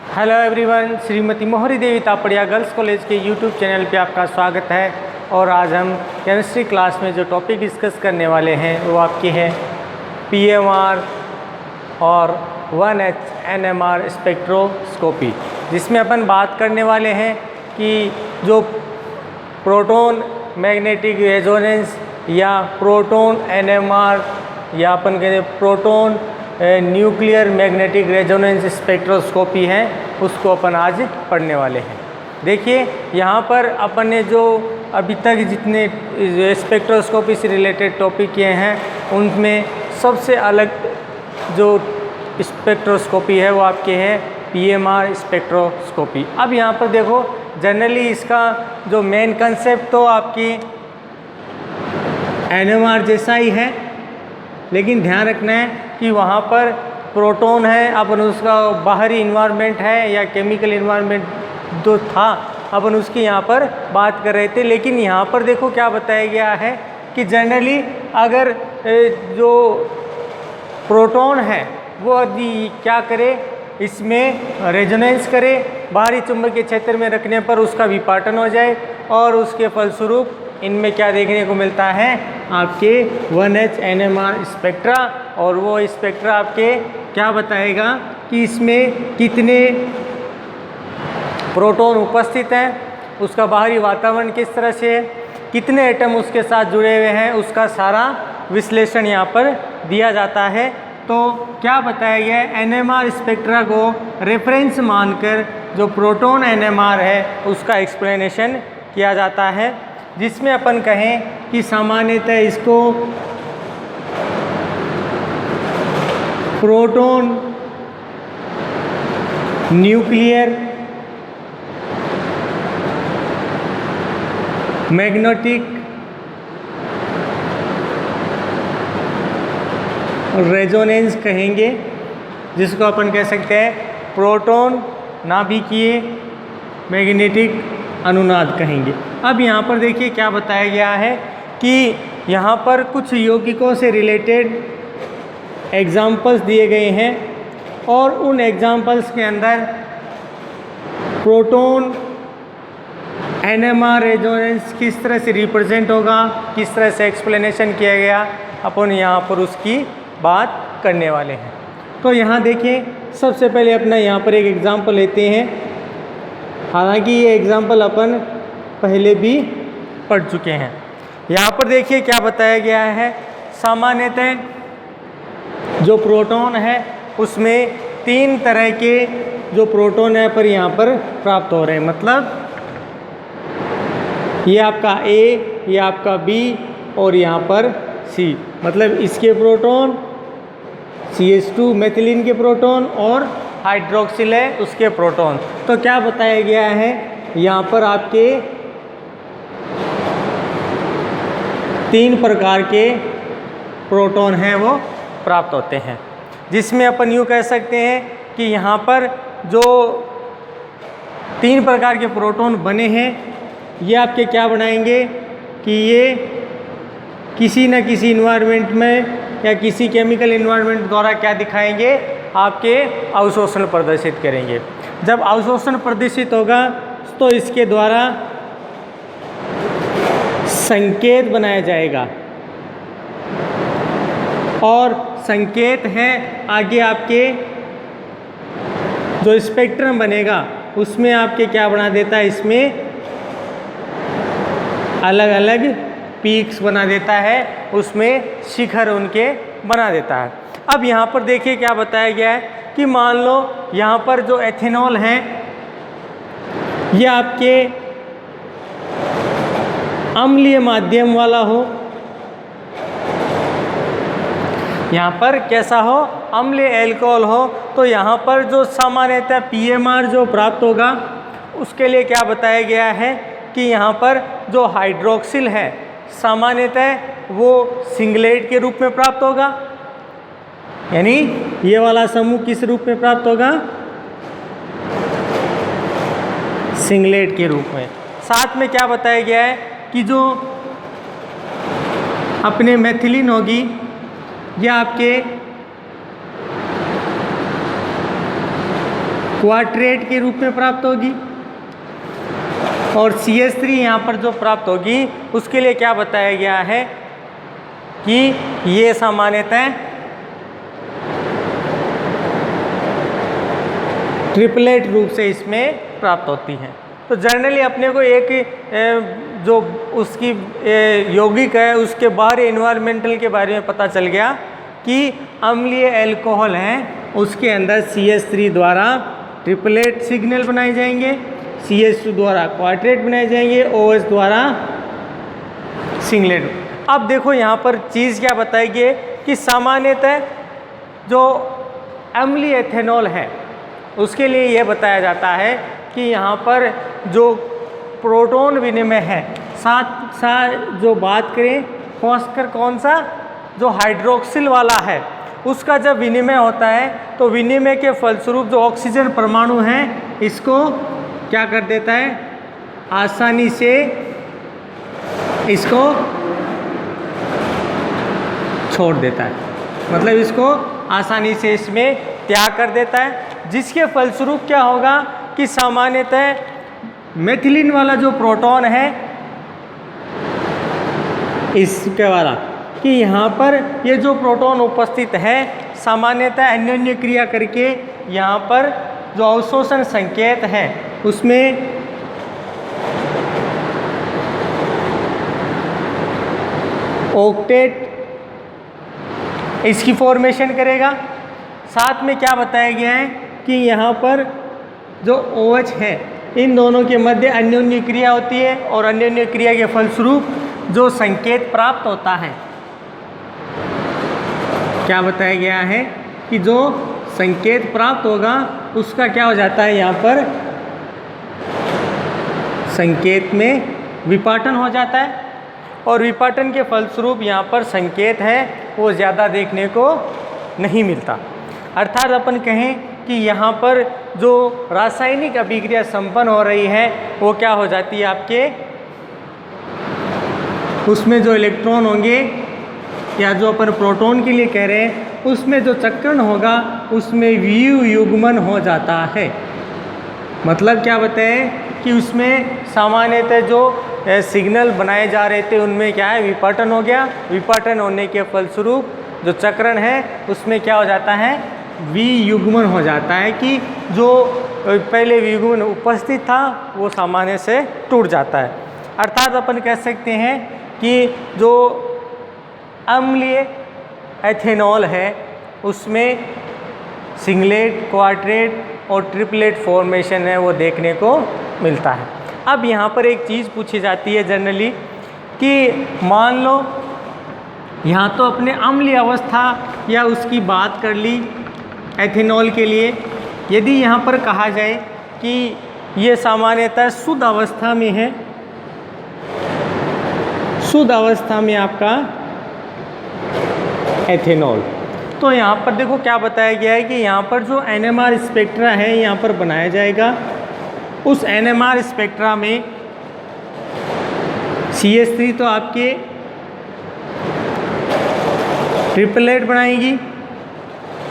Hello everyone, Shrimati मोहरी देवी Tapadia girls college के YouTube channel पे आपका स्वागत है। और आज हम केमिस्ट्री क्लास में जो टॉपिक डिस्कस करने वाले हैं वो आपके हैं पीएमआर और 1H-NMR स्पेक्ट्रोस्कोपी, जिसमें अपन बात करने वाले हैं कि जो प्रोटॉन मैग्नेटिक रेजोनेंस या प्रोटॉन एनएमआर या अपन कहते हैं proton nuclear magnetic resonance spectroscopy है, उसको अपन आज पढ़ने वाले हैं। देखिए यहाँ पर अपन ने जो अभी तक जितने स्पेक्ट्रोस्कोपी से रिलेटेड टॉपिक किए हैं उनमें सबसे अलग जो स्पेक्ट्रोस्कोपी है वो आपके हैं पीएमआर स्पेक्ट्रोस्कोपी। अब यहाँ पर देखो, जनरली इसका जो मेन कंसेप्ट तो आपकी एनएमआर जैसा ही है, लेकिन ध्यान रखना है कि वहाँ पर प्रोटॉन है, अपन उसका बाहरी इन्वायरमेंट है या केमिकल इन्वायरमेंट जो था अपन उसकी यहाँ पर बात कर रहे थे। लेकिन यहाँ पर देखो क्या बताया गया है कि जनरली अगर जो प्रोटॉन है वो यदि क्या करे, इसमें रेजोनेंस करे, बाहरी चुंबकीय क्षेत्र में रखने पर उसका विपाटन हो जाए और उसके फलस्वरूप इनमें क्या देखने को मिलता है आपके 1H-NMR स्पेक्ट्रा। और वो स्पेक्ट्रा आपके क्या बताएगा कि इसमें कितने प्रोटॉन उपस्थित हैं, उसका बाहरी वातावरण किस तरह से है, कितने एटम उसके साथ जुड़े हुए हैं, उसका सारा विश्लेषण यहाँ पर दिया जाता है। तो क्या बताया गया है, एनएमआर स्पेक्ट्रा को रेफरेंस मानकर जो प्रोटॉन एनएमआर है उसका एक्सप्लेनेशन किया जाता है, जिसमें अपन कहें कि सामान्यतः इसको प्रोटॉन न्यूक्लियर मैग्नेटिक रेजोनेंस कहेंगे, जिसको अपन कह सकते हैं प्रोटॉन नाभिकीय मैग्नेटिक अनुनाद कहेंगे। अब यहाँ पर देखिए क्या बताया गया है कि यहाँ पर कुछ यौगिकों से रिलेटेड एग्जाम्पल्स दिए गए हैं और उन एग्जाम्पल्स के अंदर प्रोटॉन एनएमआर रेजोनेंस किस तरह से रिप्रेजेंट होगा, किस तरह से एक्सप्लेनेशन किया गया, अपन यहाँ पर उसकी बात करने वाले हैं। तो यहाँ देखिए, सबसे पहले अपना यहाँ पर एक एग्जाम्पल लेते हैं। हालांकि ये एग्जाम्पल अपन पहले भी पढ़ चुके हैं। यहाँ पर देखिए क्या बताया गया है, सामान्यतः जो प्रोटॉन है उसमें 3 तरह के जो प्रोटॉन है पर यहाँ पर प्राप्त हो रहे हैं। मतलब ये आपका A, ये आपका B और यहाँ पर C। मतलब इसके प्रोटॉन CH2 मेथिलीन के प्रोटॉन और हाइड्रोक्सिल है उसके प्रोटॉन। तो क्या बताया गया है, यहाँ पर आपके 3 प्रकार के प्रोटॉन हैं वो प्राप्त होते हैं, जिसमें अपन यूँ कह सकते हैं कि यहाँ पर जो 3 प्रकार के प्रोटॉन बने हैं ये आपके क्या बनाएंगे कि ये किसी न किसी इन्वायरमेंट में या किसी केमिकल इन्वायरमेंट द्वारा क्या दिखाएंगे, आपके अवशोषण प्रदर्शित करेंगे। जब अवशोषण प्रदर्शित होगा तो इसके द्वारा संकेत बनाया जाएगा और संकेत है आगे आपके जो स्पेक्ट्रम बनेगा उसमें आपके क्या बना देता है, इसमें अलग अलग पीक्स बना देता है, उसमें शिखर उनके बना देता है। अब यहाँ पर देखिए क्या बताया गया है कि मान लो यहाँ पर जो एथेनॉल है ये आपके अम्लीय माध्यम वाला हो, यहाँ पर कैसा हो, अम्लीय एल्कोहल हो, तो यहाँ पर जो सामान्यतः पीएमआर जो प्राप्त होगा उसके लिए क्या बताया गया है कि यहाँ पर जो हाइड्रोक्सिल है सामान्यतः वो सिंगलेट के रूप में प्राप्त होगा, यानी ये वाला समूह किस रूप में प्राप्त होगा, सिंगलेट के रूप में। साथ में क्या बताया गया है कि जो अपने मेथिलीन होगी ये आपके क्वार्ट्रेट के रूप में प्राप्त होगी। और CH3 यहाँ पर जो प्राप्त होगी उसके लिए क्या बताया गया है कि ये सामान्यतः ट्रिपलेट रूप से इसमें प्राप्त होती हैं। तो जनरली अपने को एक जो उसकी यौगिक है उसके बाहरी एनवायरमेंटल के बारे में पता चल गया कि अम्लीय एल्कोहल हैं उसके अंदर CH3 द्वारा ट्रिपलेट सिग्नल बनाए जाएंगे, CH2 द्वारा क्वार्ट्रेट बनाए जाएंगे, OH द्वारा सिंगलेट। अब देखो यहाँ पर चीज़ क्या बताई गई कि सामान्यतः जो अम्लीय एथेनॉल है उसके लिए यह बताया जाता है कि यहाँ पर जो प्रोटॉन विनिमय है साथ साथ जो बात करें खासकर कौन सा जो हाइड्रोक्सिल वाला है उसका जब विनिमय होता है तो विनिमय के फलस्वरूप जो ऑक्सीजन परमाणु हैं इसको क्या कर देता है, आसानी से इसको छोड़ देता है, मतलब इसको आसानी से इसमें त्याग कर देता है, जिसके फलस्वरूप क्या होगा कि सामान्यतः मेथिलीन वाला जो प्रोटॉन है इसके वाला कि यहाँ पर ये जो प्रोटॉन उपस्थित है सामान्यतः अन्योन्य क्रिया करके यहाँ पर जो अवशोषण संकेत है उसमें ऑक्टेट इसकी फॉर्मेशन करेगा। साथ में क्या बताया गया है कि यहाँ पर जो OH है इन दोनों के मध्य अन्योन्य क्रिया होती है और अन्योन्य क्रिया के फलस्वरूप जो संकेत प्राप्त होता है, क्या बताया गया है कि जो संकेत प्राप्त होगा उसका क्या हो जाता है, यहाँ पर संकेत में विपाटन हो जाता है और विपाटन के फलस्वरूप यहाँ पर संकेत है वो ज़्यादा देखने को नहीं मिलता। अर्थात अपन कहें कि यहाँ पर जो रासायनिक अभिक्रिया संपन्न हो रही है वो क्या हो जाती है, आपके उसमें जो इलेक्ट्रॉन होंगे या जो अपन प्रोटॉन के लिए कह रहे हैं उसमें जो चक्रण होगा उसमें वियु युग्मन हो जाता है। मतलब क्या बताएं कि उसमें सामान्यतः जो सिग्नल बनाए जा रहे थे उनमें क्या है, विपाटन हो गया। विपाटन होने के फलस्वरूप जो चक्रण है उसमें क्या हो जाता है, वियुग्मन हो जाता है कि जो पहले वियुग्मन उपस्थित था वो सामान्य से टूट जाता है। अर्थात अपन कह सकते हैं कि जो अम्लीय एथेनॉल है उसमें सिंगलेट, क्वार्ट्रेट और ट्रिपलेट फॉर्मेशन है वो देखने को मिलता है। अब यहाँ पर एक चीज़ पूछी जाती है जनरली कि मान लो यहाँ तो अपने अम्लीय अवस्था या उसकी बात कर ली एथेनॉल के लिए, यदि यहाँ पर कहा जाए कि ये सामान्यतः शुद्ध अवस्था में है, शुद्ध अवस्था में आपका एथेनॉल, तो यहाँ पर देखो क्या बताया गया है कि यहाँ पर जो NMR स्पेक्ट्रा है यहाँ पर बनाया जाएगा। उस NMR स्पेक्ट्रा में CH3 तो आपके ट्रिपलेट बनाएगी,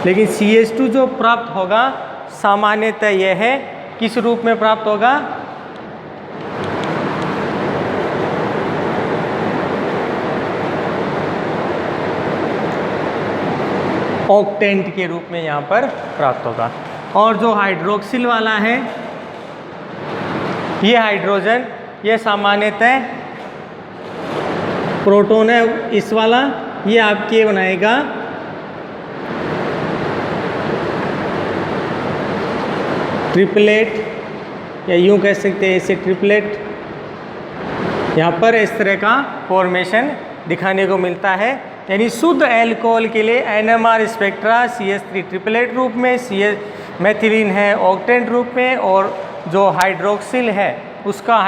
लेकिन CH2 जो प्राप्त होगा सामान्यतः यह है किस रूप में प्राप्त होगा, ऑक्टेंट के रूप में यहाँ पर प्राप्त होगा। और जो हाइड्रोक्सिल वाला है ये हाइड्रोजन ये सामान्यतः प्रोटॉन है, इस वाला ये आपके बनाएगा ट्रिपलेट या यूँ कह सकते हैं इसे ट्रिपलेट। यहाँ पर इस तरह का फॉर्मेशन दिखाने को मिलता है। यानी शुद्ध एल्कोहल के लिए NMR स्पेक्ट्रा CH3 ट्रिपलेट रूप में, मेथिलीन है ऑक्टेंट रूप में, और जो हाइड्रोक्सिल है उसका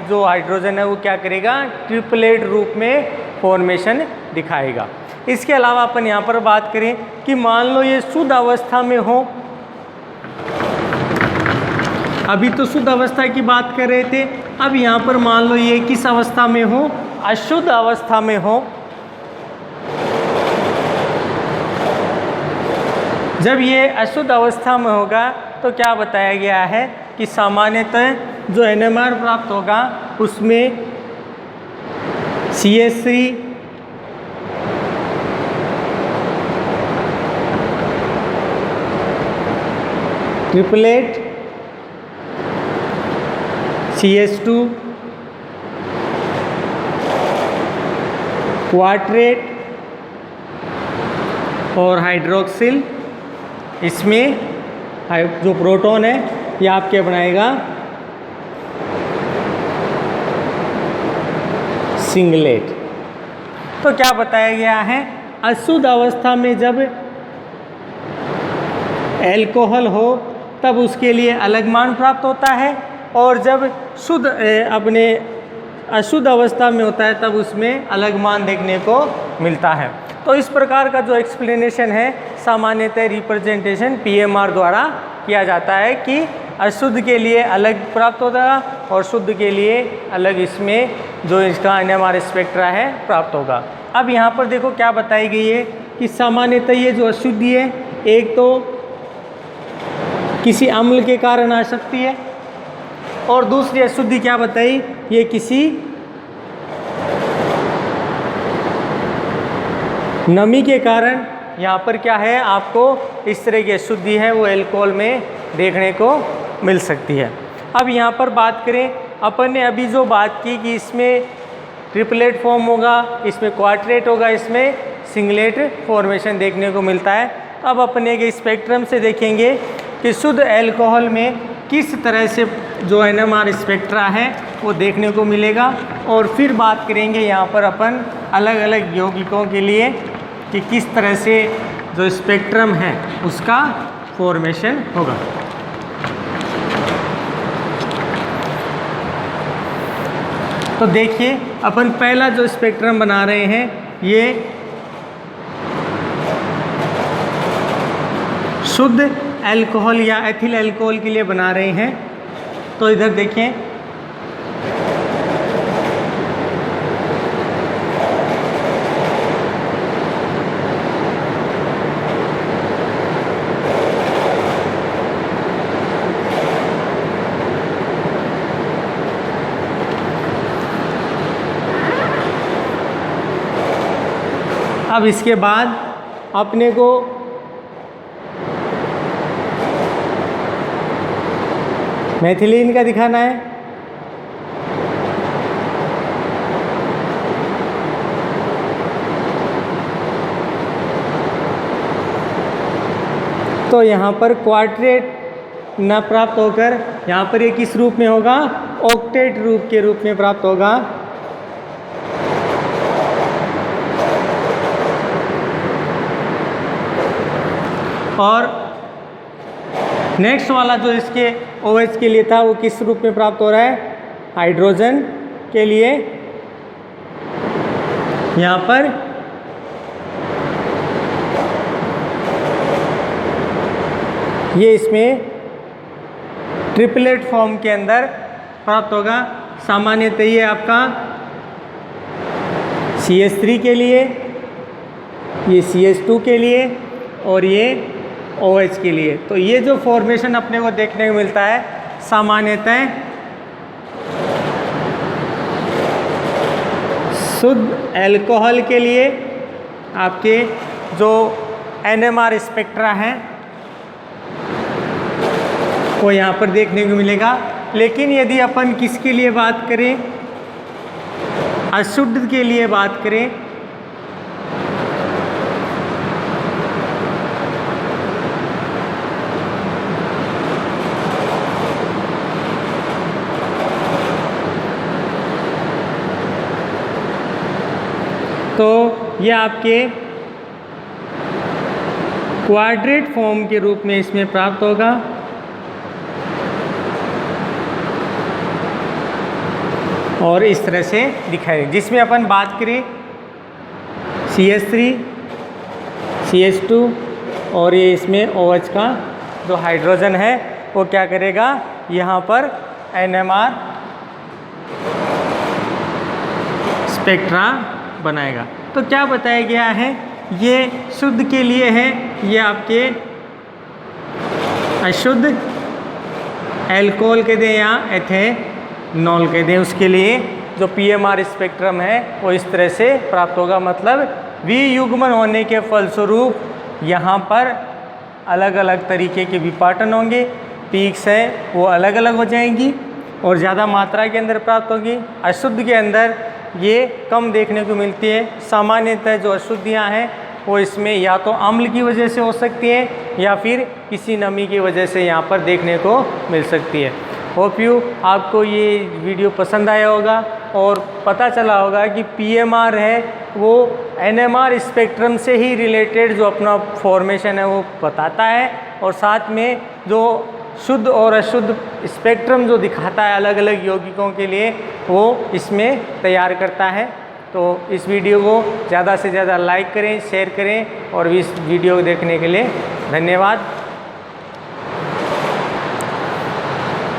जो हाइड्रोजन है वो क्या करेगा, ट्रिपलेट रूप में फॉर्मेशन दिखाएगा। इसके अलावा अपन यहाँ पर बात करें कि मान लो ये शुद्ध अवस्था में हो, अभी तो शुद्ध अवस्था की बात कर रहे थे, अब यहाँ पर मान लो ये किस अवस्था में हो, अशुद्ध अवस्था में हो। जब ये अशुद्ध अवस्था में होगा तो क्या बताया गया है कि सामान्यतः जो NMR प्राप्त होगा उसमें CH3 ट्रिपलेट, CH2 क्वार्टेट और हाइड्रोक्सिल, इसमें जो प्रोटॉन है ये आपके बनाएगा सिंगलेट। तो क्या बताया गया है, अशुद्ध अवस्था में जब एल्कोहल हो तब उसके लिए अलग मान प्राप्त होता है, और जब शुद्ध अपने अशुद्ध अवस्था में होता है तब उसमें अलग मान देखने को मिलता है। तो इस प्रकार का जो एक्सप्लेनेशन है सामान्यतः रिप्रेजेंटेशन PMR द्वारा किया जाता है कि अशुद्ध के लिए अलग प्राप्त होता है और शुद्ध के लिए अलग इसमें जो इसका NMR स्पेक्ट्रा है प्राप्त होगा। अब यहाँ पर देखो क्या बताई गई है कि सामान्यतः ये जो अशुद्धि है एक तो किसी अम्ल के कारण आ सकती है, और दूसरी अशुद्धि क्या बताई, ये किसी नमी के कारण। यहाँ पर क्या है, आपको इस तरह की अशुद्धि है वो एल्कोहल में देखने को मिल सकती है। अब यहाँ पर बात करें, अपन ने अभी जो बात की कि इसमें ट्रिपलेट फॉर्म होगा, इसमें क्वार्टेट होगा, इसमें सिंगलेट फॉर्मेशन देखने को मिलता है। अब अपने के स्पेक्ट्रम से देखेंगे कि शुद्ध एल्कोहल में किस तरह से जो NMR स्पेक्ट्रा है वो देखने को मिलेगा, और फिर बात करेंगे यहाँ पर अपन अलग अलग यौगिकों के लिए कि किस तरह से जो स्पेक्ट्रम है उसका फॉर्मेशन होगा। तो देखिए अपन पहला जो स्पेक्ट्रम बना रहे हैं ये शुद्ध एल्कोहल या एथिल एल्कोहल के लिए बना रहे हैं। तो इधर देखें, अब इसके बाद अपने को मेथिलीन का दिखाना है। तो यहाँ पर क्वार्टेट न प्राप्त होकर यहाँ पर ये किस रूप में होगा, ऑक्टेट रूप के रूप में प्राप्त होगा। और नेक्स्ट वाला जो इसके OH के लिए था वो किस रूप में प्राप्त हो रहा है, हाइड्रोजन के लिए। यहाँ पर ये इसमें ट्रिपलेट फॉर्म के अंदर प्राप्त होगा। सामान्यतः ये आपका CH3 के लिए, ये CH2 के लिए और ये OH के लिए। तो ये जो फॉर्मेशन अपने को देखने को मिलता है सामान्यतः शुद्ध एल्कोहल के लिए आपके जो NMR स्पेक्ट्रा है वो यहाँ पर देखने को मिलेगा। लेकिन यदि अपन किसके लिए बात करें, अशुद्ध के लिए बात करें, तो ये आपके क्वाड्रेट फॉर्म के रूप में इसमें प्राप्त होगा। और इस तरह से दिखाई, जिसमें अपन बात करें CH3, CH2 और ये इसमें OH का जो हाइड्रोजन है वो क्या करेगा, यहाँ पर NMR स्पेक्ट्रा बनाएगा। तो क्या बताया गया है, ये शुद्ध के लिए है, ये आपके अशुद्ध एल्कोहल कह दें या एथेनॉल कह दें, उसके लिए जो पीएमआर स्पेक्ट्रम है वो इस तरह से प्राप्त होगा। मतलब वियुग्मन होने के फलस्वरूप यहाँ पर अलग अलग तरीके के विपाटन होंगे, पीक्स हैं वो अलग अलग हो जाएंगी और ज़्यादा मात्रा के अंदर प्राप्त होगी। अशुद्ध के अंदर ये कम देखने को मिलती है। सामान्यतः जो अशुद्धियाँ हैं वो इसमें या तो अम्ल की वजह से हो सकती हैं या फिर किसी नमी की वजह से यहाँ पर देखने को मिल सकती है। होप यू आपको ये वीडियो पसंद आया होगा और पता चला होगा कि पीएमआर है वो एनएमआर स्पेक्ट्रम से ही रिलेटेड जो अपना फॉर्मेशन है वो बताता है और साथ में जो शुद्ध और अशुद्ध स्पेक्ट्रम जो दिखाता है अलग अलग यौगिकों के लिए वो इसमें तैयार करता है। तो इस वीडियो को ज़्यादा से ज़्यादा लाइक करें, शेयर करें और इस वीडियो को देखने के लिए धन्यवाद।